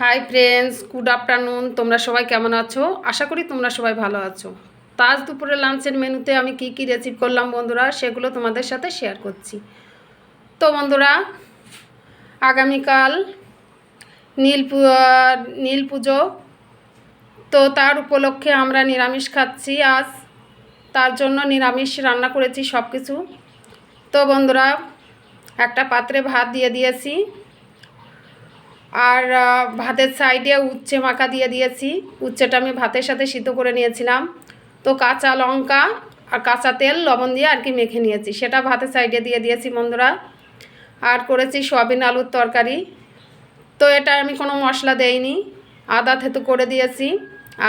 Hi friends, good afternoon. তোমরা সবাই কেমন আছো? আশা করি তোমরা সবাই ভালো আছো। তো আজ দুপুরে লাঞ্চের মেনুতে আমি কি কি রেসিপি করলাম বন্ধুরা, সেগুলো তোমাদের সাথে শেয়ার করছি। তো বন্ধুরা, আগামীকাল নীল পুজো, তো তার উপলক্ষে আমরা নিরামিষ খাচ্ছি আজ। তার জন্য নিরামিষ রান্না করেছি সব কিছু। তো বন্ধুরা, একটা পাত্রে ভাত দিয়ে দিয়েছি, আর ভাতের সাইডে উচ্ছে মাখা দিয়ে দিয়েছি। উচ্ছেটা আমি ভাতের সাথে সিদ্ধ করে নিয়েছিলাম। তো কাঁচা লঙ্কা আর কাঁচা তেল লবণ দিয়ে আর কি মেখে নিয়েছি, সেটা ভাতের সাইডে দিয়ে দিয়েছি বন্ধুরা। আর করেছি সয়াবিন আলুর তরকারি। তো এটা আমি কোনো মশলা দেইনি, আদা থেতো করে দিয়েছি।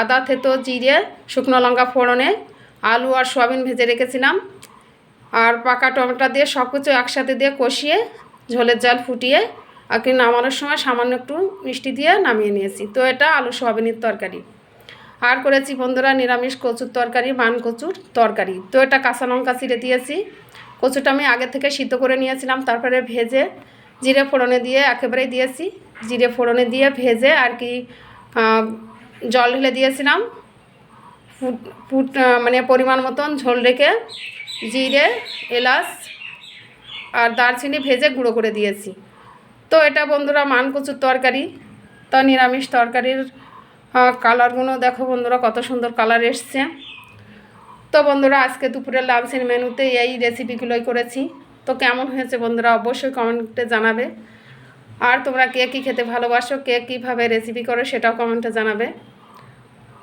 আদা থেতো, জিরে, শুকনো লঙ্কা ফোড়নে আলু আর সয়াবিন ভেজে রেখেছিলাম। আর পাকা টমেটো দিয়ে সব কিছু একসাথে দিয়ে কষিয়ে ঝোলের জল ফুটিয়ে আর কি নামানোর সময় সামান্য একটু মিষ্টি দিয়ে নামিয়ে নিয়েছি। তো এটা আলু সয়াবিনের তরকারি। আর করেছি বন্ধুরা নিরামিষ কচুর তরকারি, মান কচুর তরকারি। তো এটা কাঁচা লঙ্কা চিড়ে দিয়েছি। কচুটা আমি আগে থেকে সিদ্ধ করে নিয়েছিলাম, তারপরে ভেজে জিরে ফোড়নে দিয়ে একেবারেই দিয়েছি। জিরে ফোড়নে দিয়ে ভেজে আর কি জল ঢেলে দিয়েছিলাম। মানে পরিমাণ মতন ঝোল রেখে জিরে, এলাচ আর দারচিনি ভেজে গুঁড়ো করে দিয়েছি। তো এটা বন্ধুরা মান কচুর তরকারি। তো নিরামিষ তরকারির কালারগুলো দেখো বন্ধুরা, কত সুন্দর কালার এসছে। তো বন্ধুরা, আজকে দুপুরের লাঞ্চের মেনুতে এই রেসিপিগুলোই করেছি। তো কেমন হয়েছে বন্ধুরা অবশ্যই কমেন্টে জানাবে। আর তোমরা কে কী খেতে ভালোবাসো, কে কীভাবে রেসিপি করো সেটাও কমেন্টে জানাবে।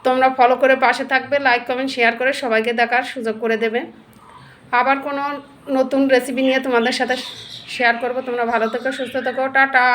তোমরা ফলো করে পাশে থাকবে, লাইক কমেন্ট শেয়ার করে সবাইকে দেখার সুযোগ করে দেবে। আবার কোনো নতুন রেসিপি নিয়ে তোমাদের সাথে শেয়ার করব। তোমরা ভালো থেকো, সুস্থ থেকো, টাটা।